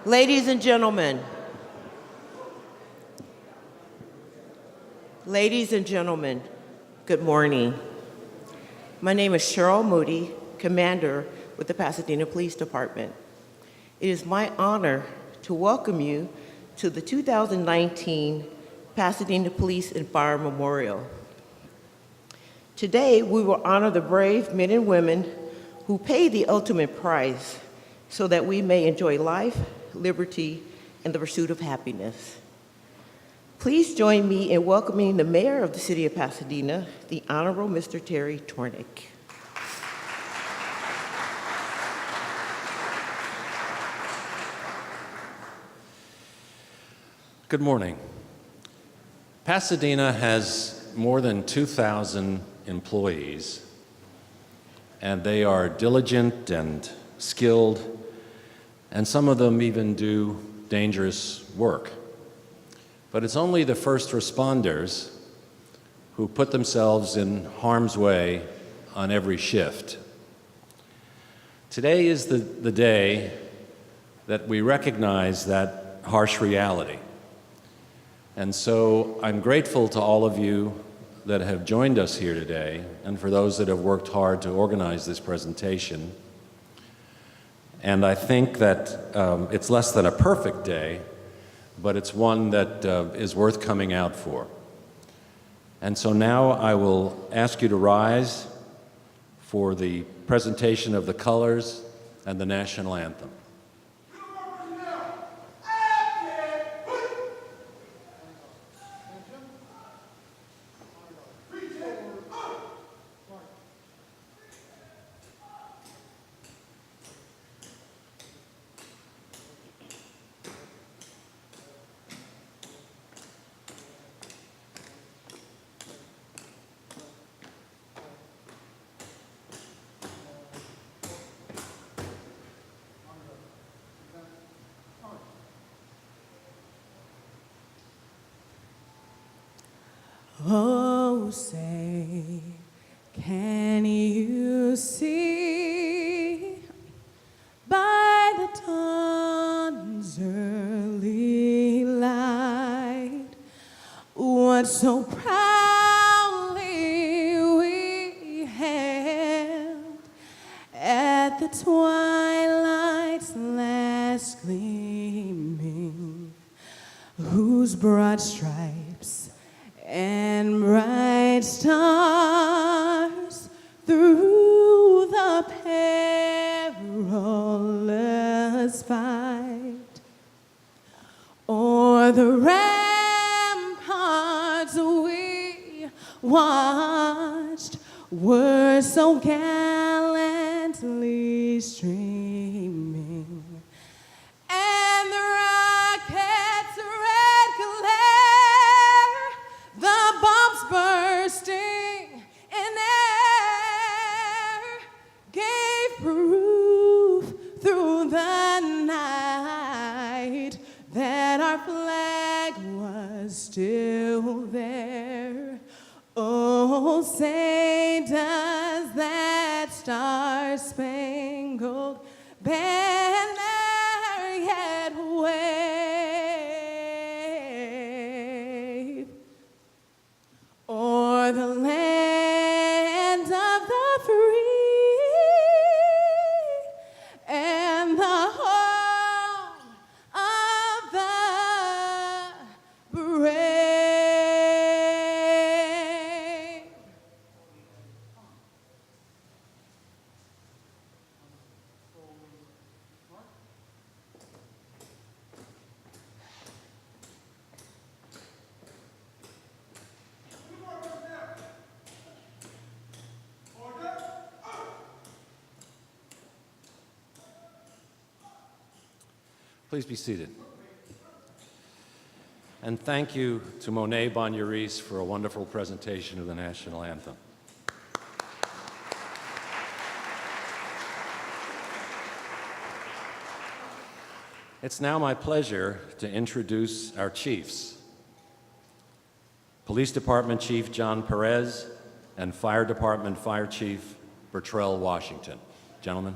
Ladies and gentlemen, good morning. My name is Cheryl Moody, Commander with the Pasadena Police Department. It is my honor to welcome you to the 2019 Pasadena Police and Fire Memorial. Today, we will honor the brave men and women who pay the ultimate price so that we may enjoy life, liberty, and the pursuit of happiness. Please join me in welcoming the Mayor of the City of Pasadena, the Honorable Mr. Terry Tornick. Good morning. Pasadena has more than 2,000 employees, and they are diligent and skilled, and some of them even do dangerous work. But it's only the first responders who put themselves in harm's way on every shift. Today is the day that we recognize that harsh reality. And so I'm grateful to all of you that have joined us here today, and for those that have worked hard to organize this presentation. And I think that it's less than a perfect day, but it's one that is worth coming out for. And so now I will ask you to rise for the presentation of the colors and the national anthem. Oh, say, can you see by the dawn's early light what so proudly we hailed at the twilight's last gleaming, whose broad stripes and bright stars through the perilous fight o'er the ramparts we watched were so gallantly streaming, and the rockets' red glare, the bombs bursting in air, gave proof through the night that our flag was still there. Oh, say does that star-spangled banner yet wave o'er the land of the free and the home of the brave? Please be seated. And thank you to Monet Bonneries for a wonderful presentation of the national anthem. It's now my pleasure to introduce our chiefs. Police Department Chief John Perez and Fire Department Fire Chief Bertrell Washington. Gentlemen.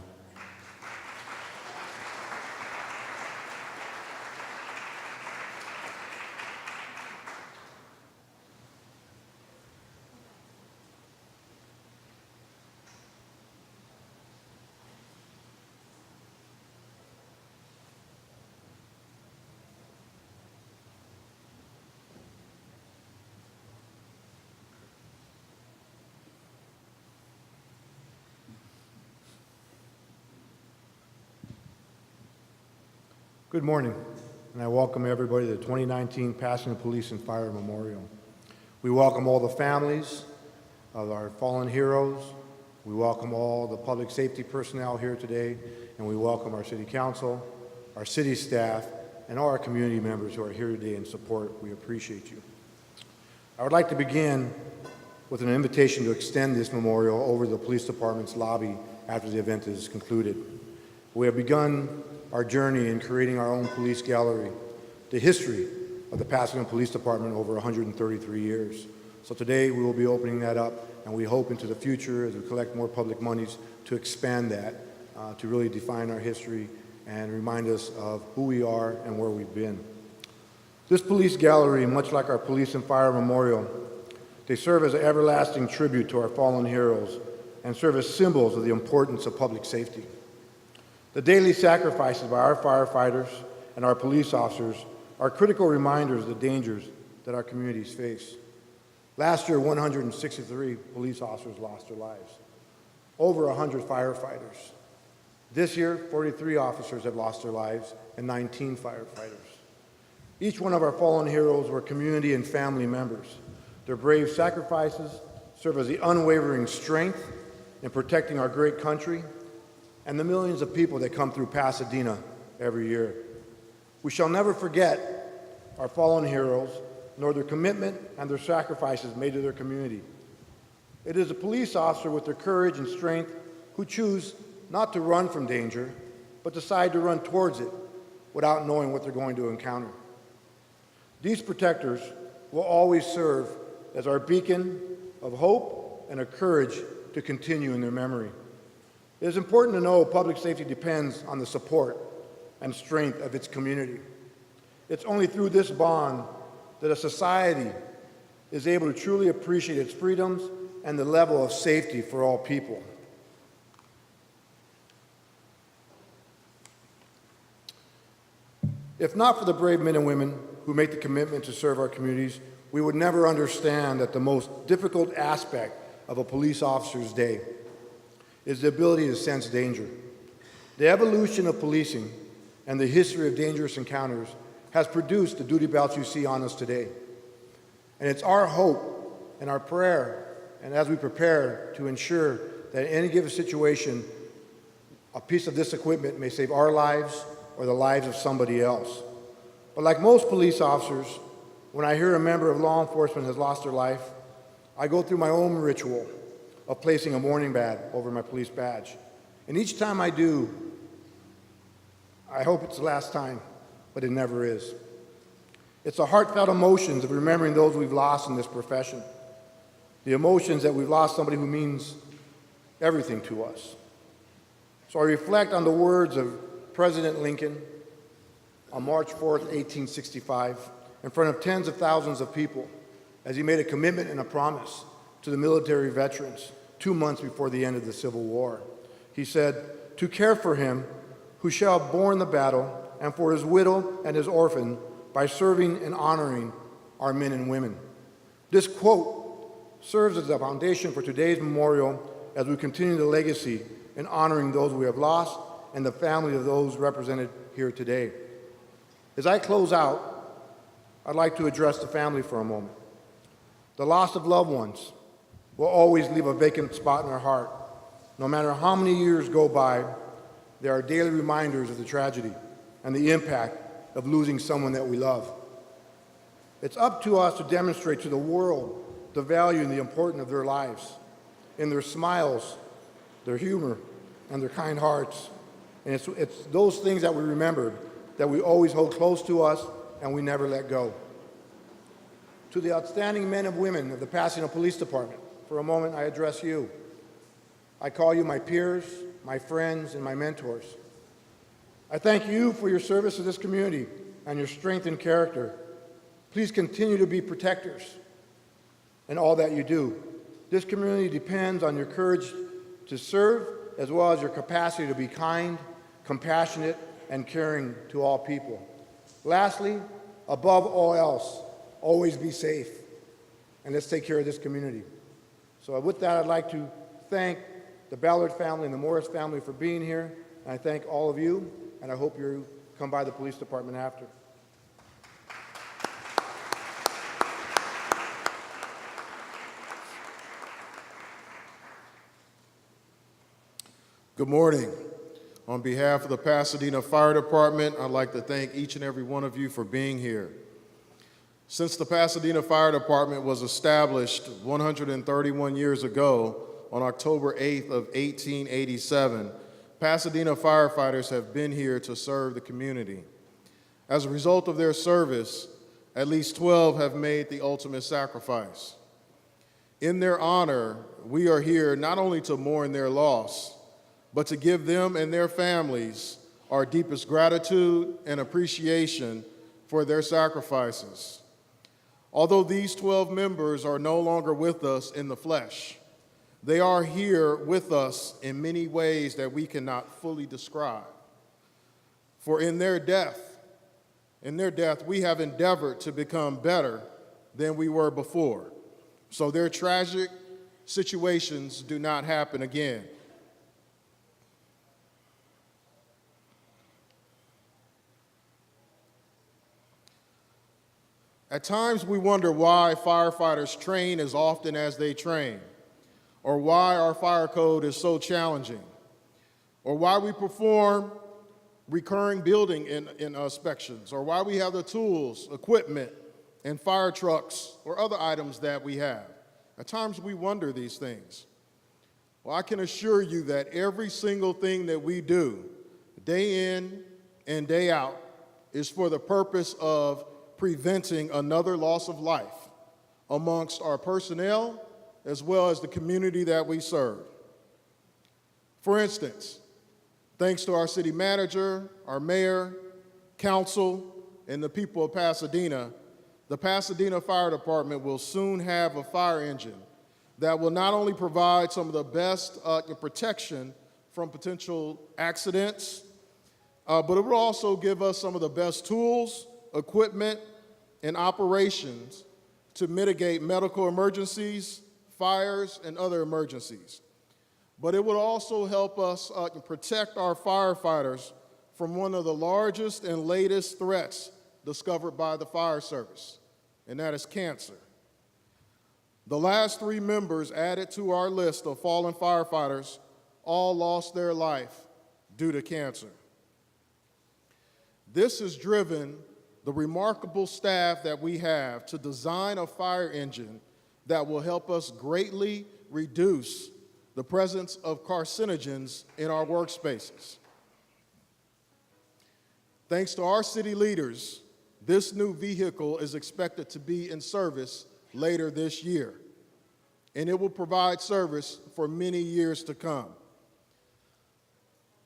Good morning, and I welcome everybody to the 2019 Pasadena Police and Fire Memorial. We welcome all the families of our fallen heroes. We welcome all the public safety personnel here today, and we welcome our city council, our city staff, and all our community members who are here today in support. We appreciate you. I would like to begin with an invitation to extend this memorial over the police department's lobby after the event is concluded. We have begun our journey in creating our own police gallery, the history of the Pasadena Police Department over 133 years. So today we will be opening that up, and we hope into the future, as we collect more public monies, to expand that, to really define our history and remind us of who we are and where we've been. This police gallery, much like our Police and Fire Memorial, they serve as an everlasting tribute to our fallen heroes and serve as symbols of the importance of public safety. The daily sacrifices by our firefighters and our police officers are critical reminders of the dangers that our communities face. Last year, 163 police officers lost their lives, over 100 firefighters. This year, 43 officers have lost their lives and 19 firefighters. Each one of our fallen heroes were community and family members. Their brave sacrifices serve as the unwavering strength in protecting our great country and the millions of people that come through Pasadena every year. We shall never forget our fallen heroes, nor their commitment and their sacrifices made to their community. It is a police officer with their courage and strength who choose not to run from danger, but decide to run towards it without knowing what they're going to encounter. These protectors will always serve as our beacon of hope and a courage to continue in their memory. It is important to know public safety depends on the support and strength of its community. It's only through this bond that a society is able to truly appreciate its freedoms and the level of safety for all people. If not for the brave men and women who make the commitment to serve our communities, we would never understand that the most difficult aspect of a police officer's day is the ability to sense danger. The evolution of policing and the history of dangerous encounters has produced the duty belts you see on us today. And it's our hope and our prayer, and as we prepare to ensure that in any given situation, a piece of this equipment may save our lives or the lives of somebody else. But like most police officers, when I hear a member of law enforcement has lost their life, I go through my own ritual of placing a mourning bag over my police badge. And each time I do, I hope it's the last time, but it never is. It's the heartfelt emotions of remembering those we've lost in this profession. The emotions that we've lost somebody who means everything to us. So I reflect on the words of President Lincoln on March 4th, 1865, in front of tens of thousands of people, as he made a commitment and a promise to the military veterans 2 months before the end of the Civil War. He said, "To care for him who shall have borne the battle, and for his widow and his orphan, by serving and honoring our men and women." This quote serves as the foundation for today's memorial as we continue the legacy in honoring those we have lost and the family of those represented here today. As I close out, I'd like to address the family for a moment. The loss of loved ones will always leave a vacant spot in our heart. No matter how many years go by, there are daily reminders of the tragedy and the impact of losing someone that we love. It's up to us to demonstrate to the world the value and the importance of their lives, in their smiles, their humor, and their kind hearts. And it's those things that we remember that we always hold close to us and we never let go. To the outstanding men and women of the Pasadena Police Department, for a moment I address you. I call you my peers, my friends, and my mentors. I thank you for your service to this community and your strength and character. Please continue to be protectors in all that you do. This community depends on your courage to serve, as well as your capacity to be kind, compassionate, and caring to all people. Lastly, above all else, always be safe, and let's take care of this community. So with that, I'd like to thank the Ballard family and the Morris family for being here, and I thank all of you, and I hope you come by the police department after. Good morning. On behalf of the Pasadena Fire Department, I'd like to thank each and every one of you for being here. Since the Pasadena Fire Department was established 131 years ago on October 8th of 1887, Pasadena firefighters have been here to serve the community. As a result of their service, at least 12 have made the ultimate sacrifice. In their honor, we are here not only to mourn their loss, but to give them and their families our deepest gratitude and appreciation for their sacrifices. Although these 12 members are no longer with us in the flesh, they are here with us in many ways that we cannot fully describe. For in their death, we have endeavored to become better than we were before, so their tragic situations do not happen again. At times we wonder why firefighters train as often as they train, or why our fire code is so challenging, or why we perform recurring building inspections, or why we have the tools, equipment, and fire trucks, or other items that we have. At times we wonder these things. Well, I can assure you that every single thing that we do, day in and day out, is for the purpose of preventing another loss of life amongst our personnel as well as the community that we serve. For instance, thanks to our city manager, our mayor, council, and the people of Pasadena, the Pasadena Fire Department will soon have a fire engine that will not only provide some of the best protection from potential accidents, but it will also give us some of the best tools, equipment, and operations to mitigate medical emergencies, fires, and other emergencies. But it would also help us protect our firefighters from one of the largest and latest threats discovered by the fire service, and that is cancer. The last 3 members added to our list of fallen firefighters all lost their life due to cancer. This has driven the remarkable staff that we have to design a fire engine that will help us greatly reduce the presence of carcinogens in our workspaces. Thanks to our city leaders, this new vehicle is expected to be in service later this year, and it will provide service for many years to come.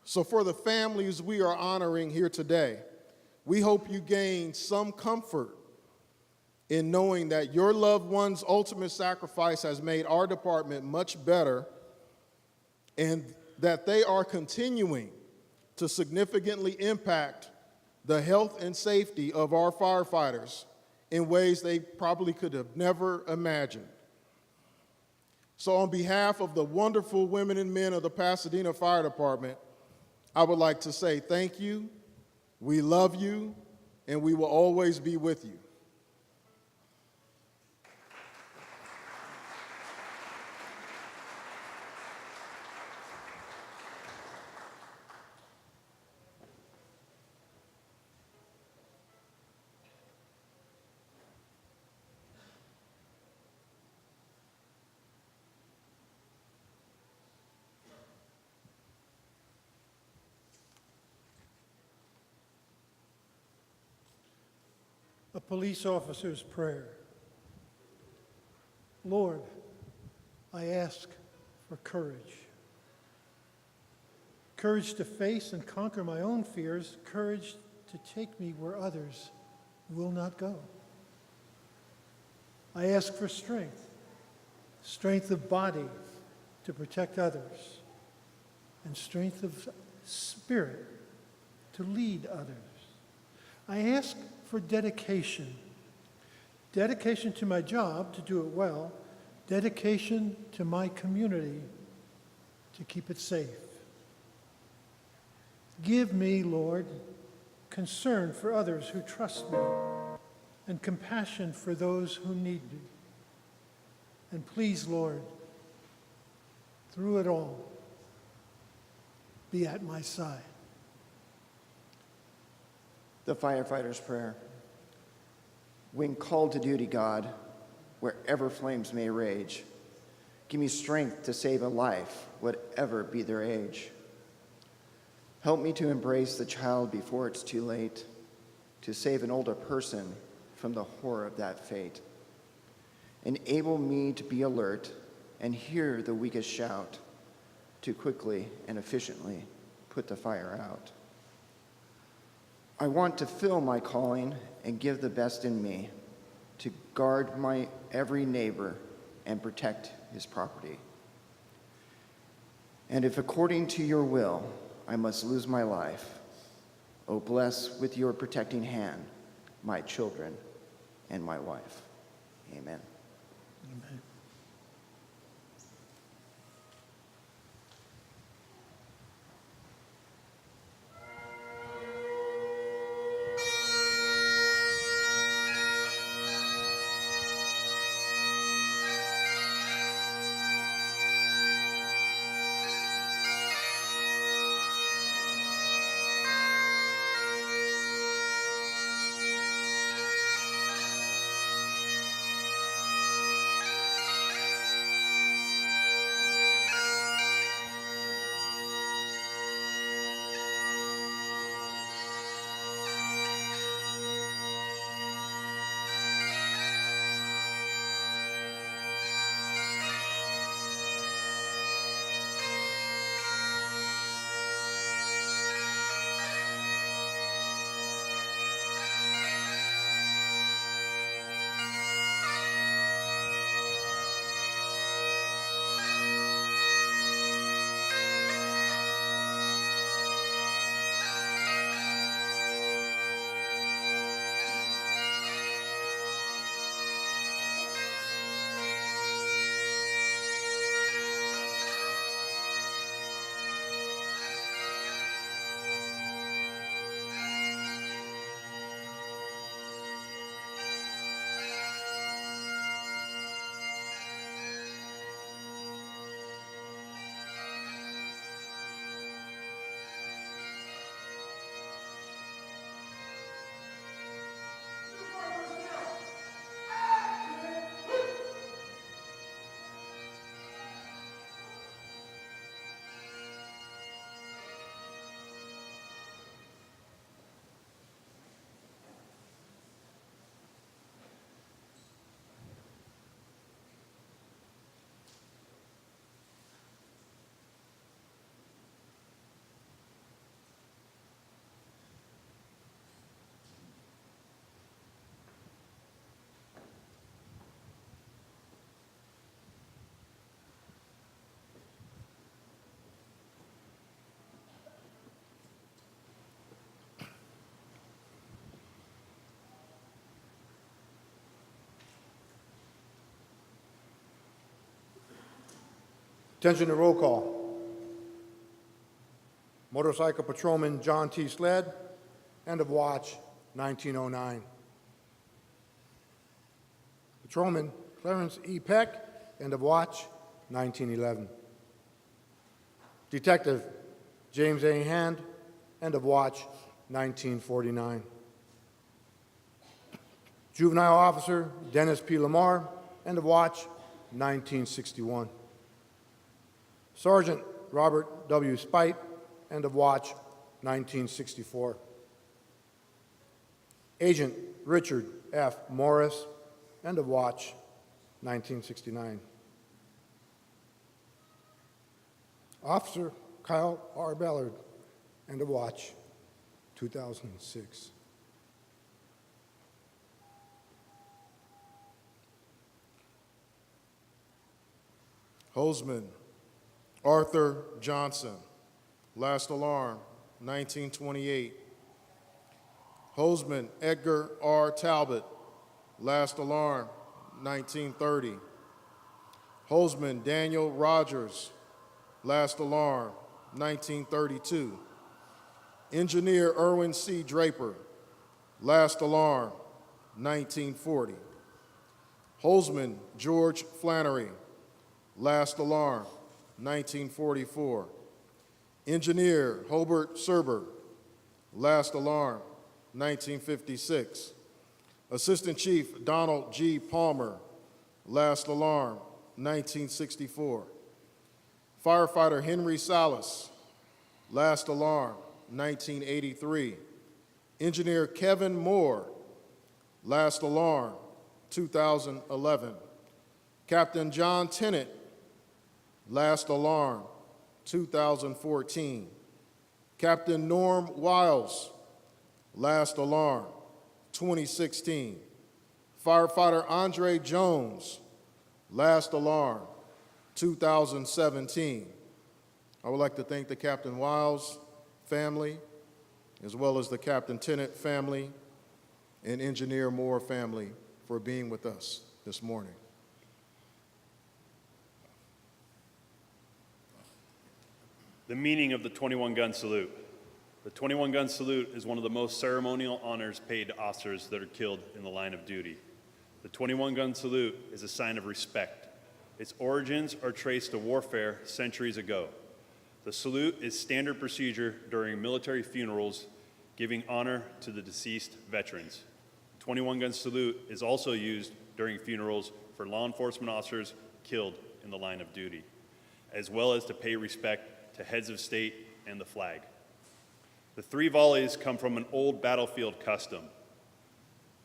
So for the families we are honoring here today, we hope you gain some comfort in knowing that your loved one's ultimate sacrifice has made our department much better, and that they are continuing to significantly impact the health and safety of our firefighters in ways they probably could have never imagined. So on behalf of the wonderful women and men of the Pasadena Fire Department, I would like to say thank you. We love you, and we will always be with you. A police officer's prayer. Lord, I ask for courage. Courage to face and conquer my own fears, courage to take me where others will not go. I ask for strength, strength of body to protect others, and strength of spirit to lead others. I ask for dedication. Dedication to my job to do it well, dedication to my community to keep it safe. Give me, Lord, concern for others who trust me, and compassion for those who need me. And please, Lord, through it all, be at my side. The firefighter's prayer. When called to duty, God, wherever flames may rage, give me strength to save a life, whatever be their age. Help me to embrace the child before it's too late, to save an older person from the horror of that fate. Enable me to be alert and hear the weakest shout, to quickly and efficiently put the fire out. I want to fill my calling and give the best in me, to guard my every neighbor and protect his property. And if according to your will I must lose my life, oh, bless with your protecting hand my children and my wife. Amen. Amen. Attention to roll call. Motorcycle Patrolman John T. Sled, end of watch, 1909. Patrolman Clarence E. Peck, end of watch, 1911. Detective James A. Hand, end of watch, 1949. Juvenile Officer Dennis P. Lamar, end of watch, 1961. Sergeant Robert W. Spite, end of watch, 1964. Agent Richard F. Morris, end of watch, 1969. Officer Kyle R. Ballard, end of watch, 2006. Hosman Arthur Johnson, last alarm, 1928. Hosman Edgar R. Talbot, last alarm, 1930. Hosman Daniel Rogers, last alarm, 1932. Engineer Erwin C. Draper, last alarm, 1940. Holzman George Flannery, last alarm, 1944. Engineer Hobart Serber, last alarm, 1956. Assistant Chief Donald G. Palmer, last alarm, 1964. Firefighter Henry Salas, last alarm, 1983. Engineer Kevin Moore, last alarm, 2011. Captain John Tennant, last alarm, 2014. Captain Norm Wiles, last alarm, 2016. Firefighter Andre Jones, last alarm, 2017. I would like to thank the Captain Wiles family, as well as the Captain Tennant family and Engineer Moore family for being with us this morning. The meaning of the 21-gun salute. The 21-gun salute is one of the most ceremonial honors paid to officers that are killed in the line of duty. The 21-gun salute is a sign of respect. Its origins are traced to warfare centuries ago. The salute is standard procedure during military funerals, giving honor to the deceased veterans. The 21-gun salute is also used during funerals for law enforcement officers killed in the line of duty, as well as to pay respect to heads of state and the flag. The 3 volleys come from an old battlefield custom.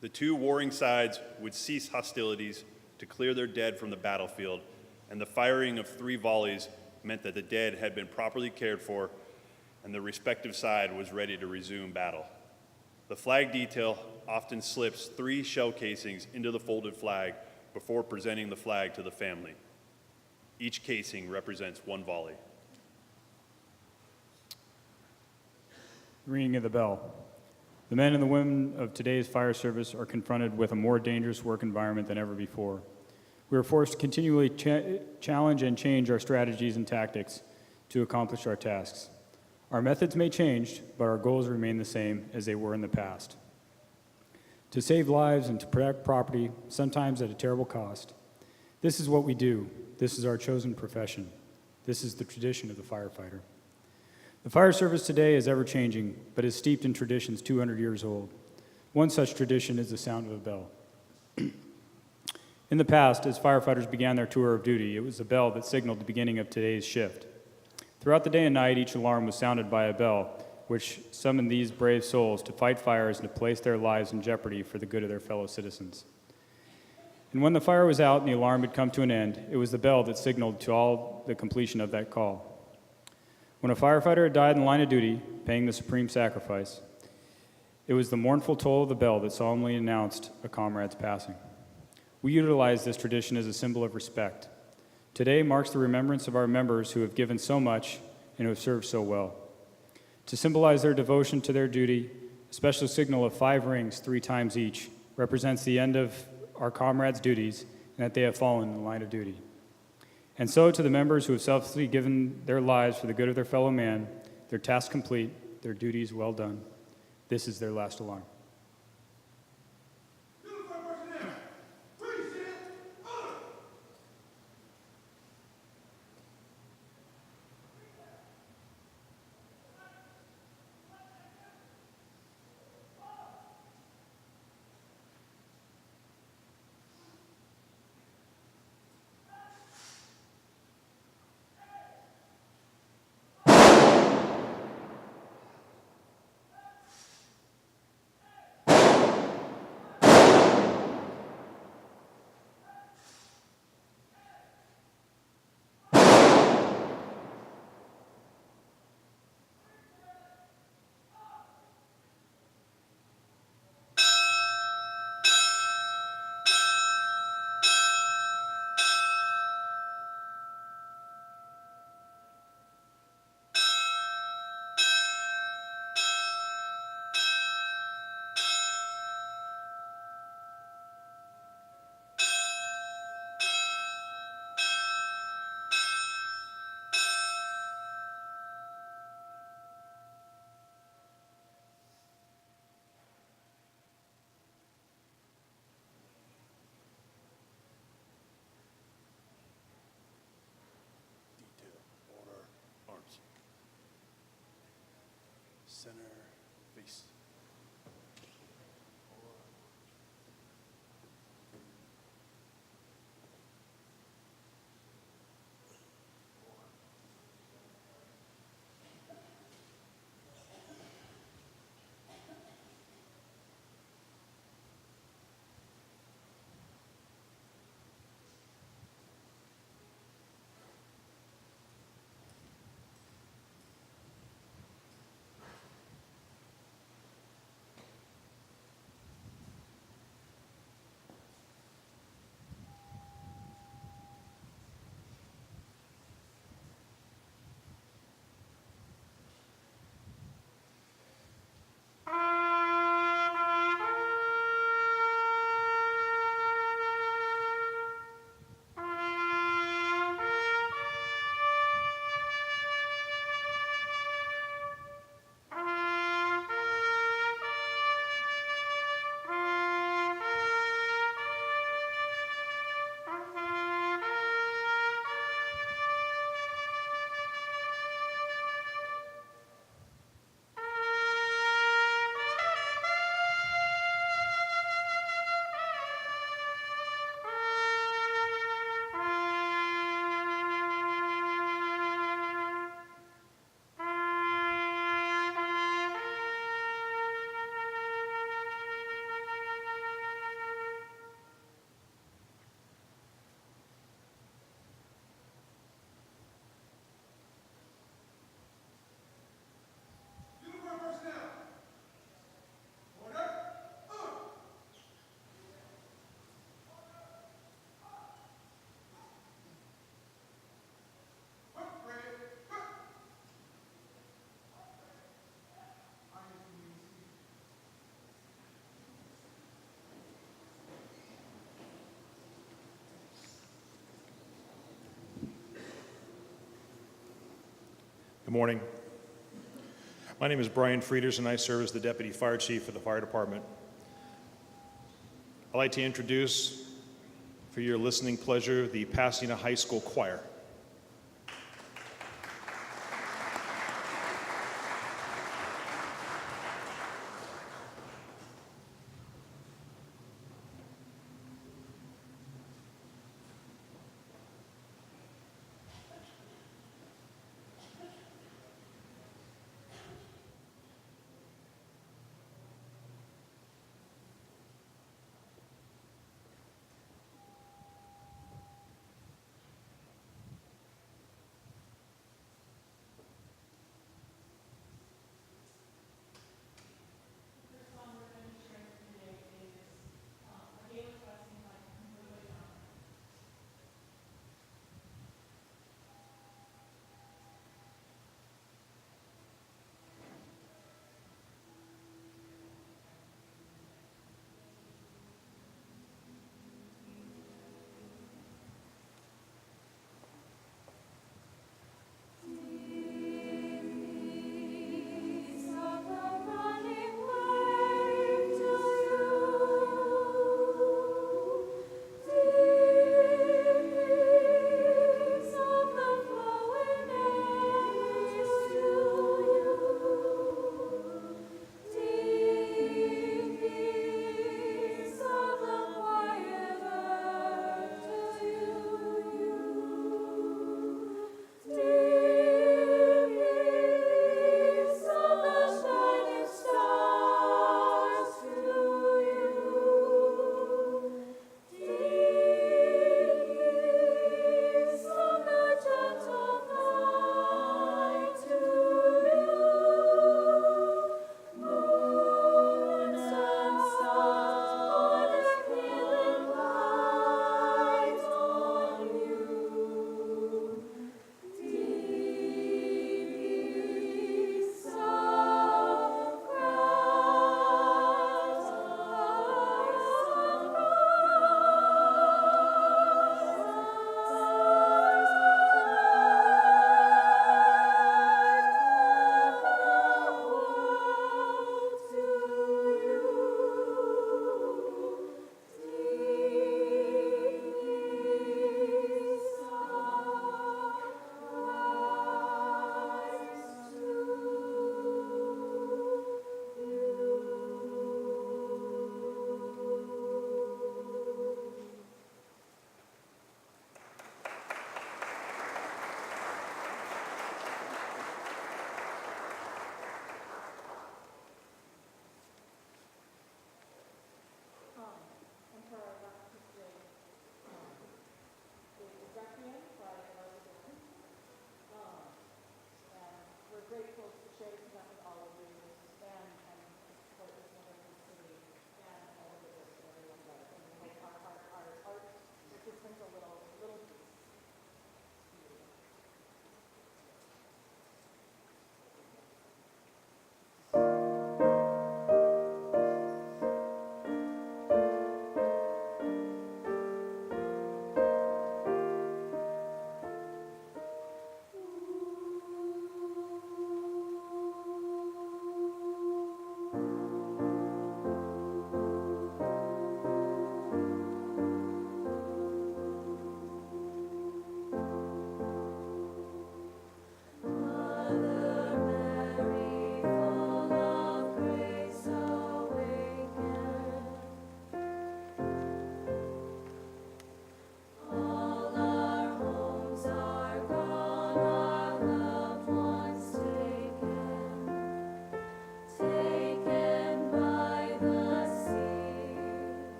The 2 warring sides would cease hostilities to clear their dead from the battlefield, and the firing of 3 volleys meant that the dead had been properly cared for and the respective side was ready to resume battle. The flag detail often slips 3 shell casings into the folded flag before presenting the flag to the family. Each casing represents 1 volley. Ringing of the bell. The men and the women of today's fire service are confronted with a more dangerous work environment than ever before. We are forced to continually challenge and change our strategies and tactics to accomplish our tasks. Our methods may change, but our goals remain the same as they were in the past. To save lives and to protect property, sometimes at a terrible cost. This is what we do. This is our chosen profession. This is the tradition of the firefighter. The fire service today is ever-changing, but is steeped in traditions 200 years old. One such tradition is the sound of a bell. In the past, as firefighters began their tour of duty, it was a bell that signaled the beginning of today's shift. Throughout the day and night, each alarm was sounded by a bell, which summoned these brave souls to fight fires and to place their lives in jeopardy for the good of their fellow citizens. And when the fire was out and the alarm had come to an end, it was the bell that signaled to all the completion of that call. When a firefighter had died in the line of duty, paying the supreme sacrifice, it was the mournful toll of the bell that solemnly announced a comrade's passing. We utilize this tradition as a symbol of respect. Today marks the remembrance of our members who have given so much and who have served so well. To symbolize their devotion to their duty, a special signal of 5 rings 3 times each represents the end of our comrades' duties and that they have fallen in the line of duty. And so to the members who have selflessly given their lives for the good of their fellow man, their task complete, their duties well done. This is their last alarm. Center, face. Good morning. My name is Brian Frieders, and I serve as the Deputy Fire Chief for the Fire Department. I'd like to introduce, for your listening pleasure, the Pasadena High School Choir.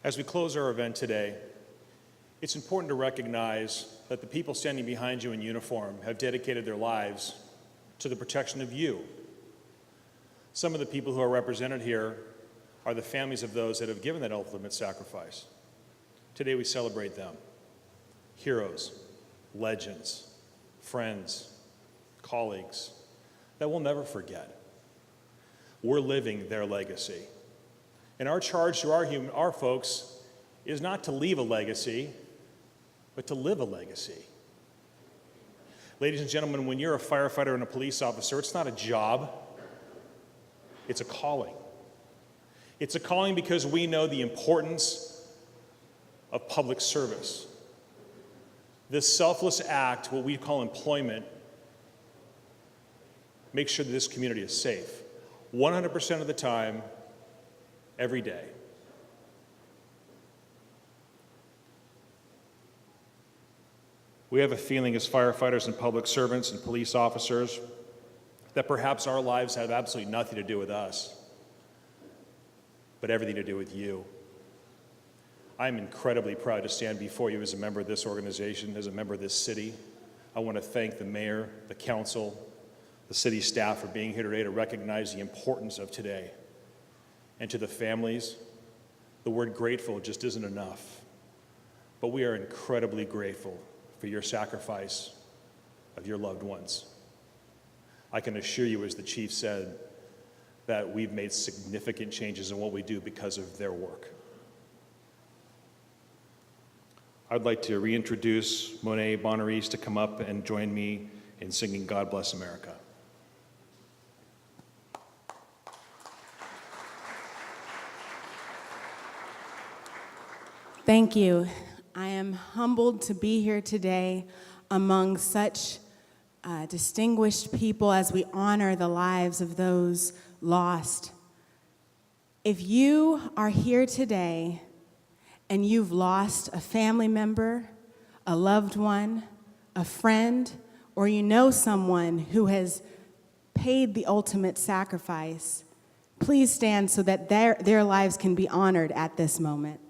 As we close our event today, it's important to recognize that the people standing behind you in uniform have dedicated their lives to the protection of you. Some of the people who are represented here are the families of those that have given that ultimate sacrifice. Today we celebrate them. Heroes, legends, friends, colleagues that we'll never forget. We're living their legacy. And our charge to our folks is not to leave a legacy, but to live a legacy. Ladies and gentlemen, when you're a firefighter and a police officer, it's not a job, it's a calling. It's a calling because we know the importance of public service. This selfless act, what we call employment, makes sure that this community is safe 100% of the time, every day. We have a feeling as firefighters and public servants and police officers that perhaps our lives have absolutely nothing to do with us, but everything to do with you. I'm incredibly proud to stand before you as a member of this organization, as a member of this city. I want to thank the mayor, the council, the city staff for being here today to recognize the importance of today. And to the families, the word grateful just isn't enough. But we are incredibly grateful for your sacrifice of your loved ones. I can assure you, as the chief said, that we've made significant changes in what we do because of their work. I'd like to reintroduce Monet Bonaris to come up and join me in singing God Bless America. Thank you. I am humbled to be here today among such distinguished people as we honor the lives of those lost. If you are here today and you've lost a family member, a loved one, a friend, or you know someone who has paid the ultimate sacrifice, please stand so that their lives can be honored at this moment.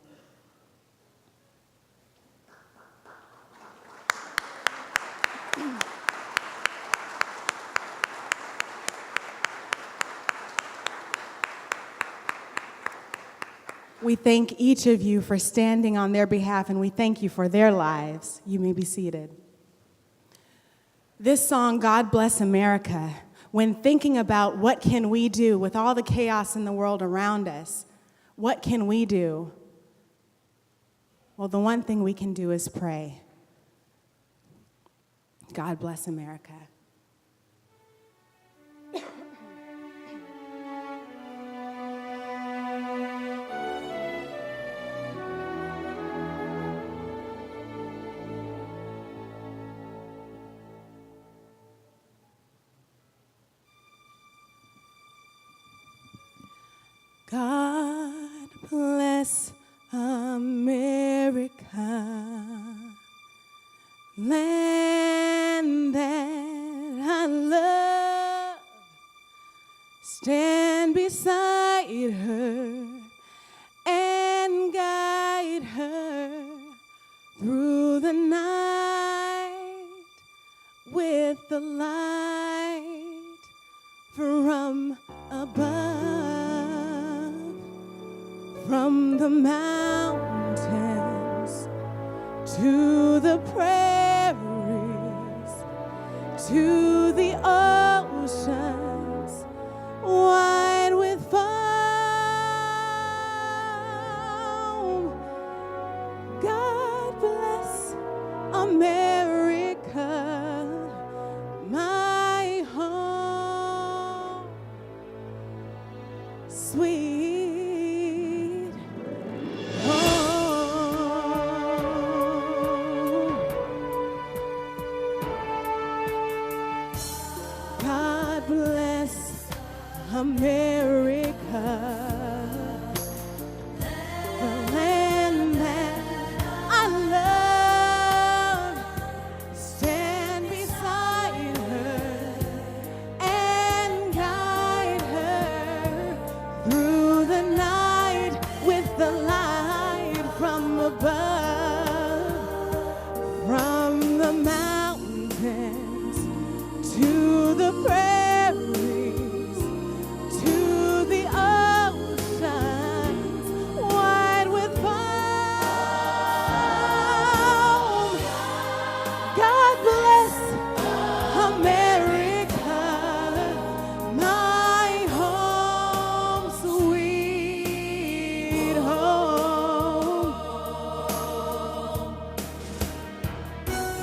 We thank each of you for standing on their behalf, and we thank you for their lives. You may be seated. This song, God Bless America, when thinking about what can we do with all the chaos in the world around us, what can we do? Well, the one thing we can do is pray. God bless America. God bless America, land that I love. Stand beside her and guide her through the night with the light from above. From the mountains to the prairies, to the oceans, wide with foam. God bless America, my home. Sweet America, the land that I love. Stand beside her and guide her through the night with the light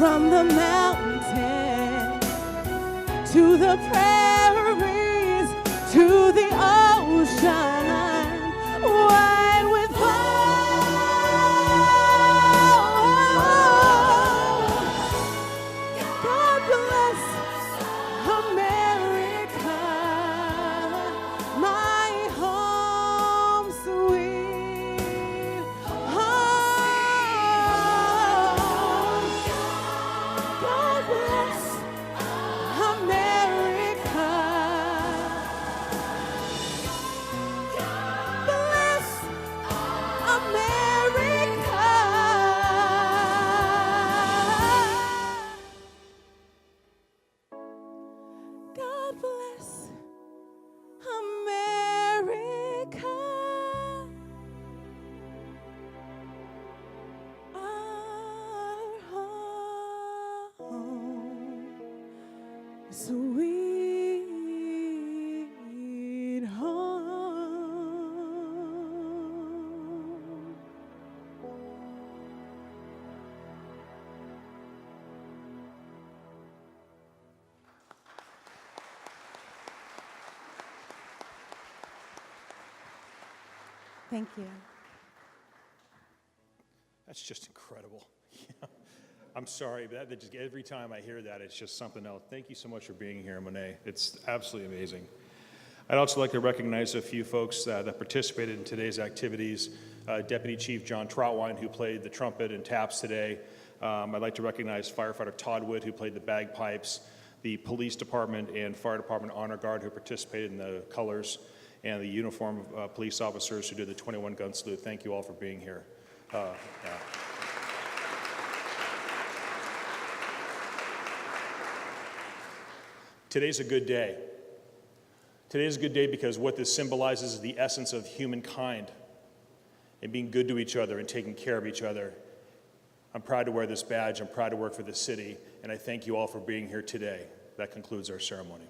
from the mountain to the prairies to the ocean, wide with love. God bless America, my home sweet home. God bless America. Bless America. God bless America. Our home, sweet home. Thank you. That's just incredible. I'm sorry, but that just, every time I hear that, it's just something else. Thank you so much for being here, Monet. It's absolutely amazing. I'd also like to recognize a few folks that participated in today's activities. Deputy Chief John Trotwine, who played the trumpet and taps today. I'd like to recognize firefighter Todd Wood, who played the bagpipes, the police department and fire department honor guard who participated in the colors, and the uniformed police officers who did the 21-gun salute. Thank you all for being here. Yeah. Today's a good day. Today's a good day because what this symbolizes is the essence of humankind and being good to each other and taking care of each other. I'm proud to wear this badge. I'm proud to work for this city, and I thank you all for being here today. That concludes our ceremony.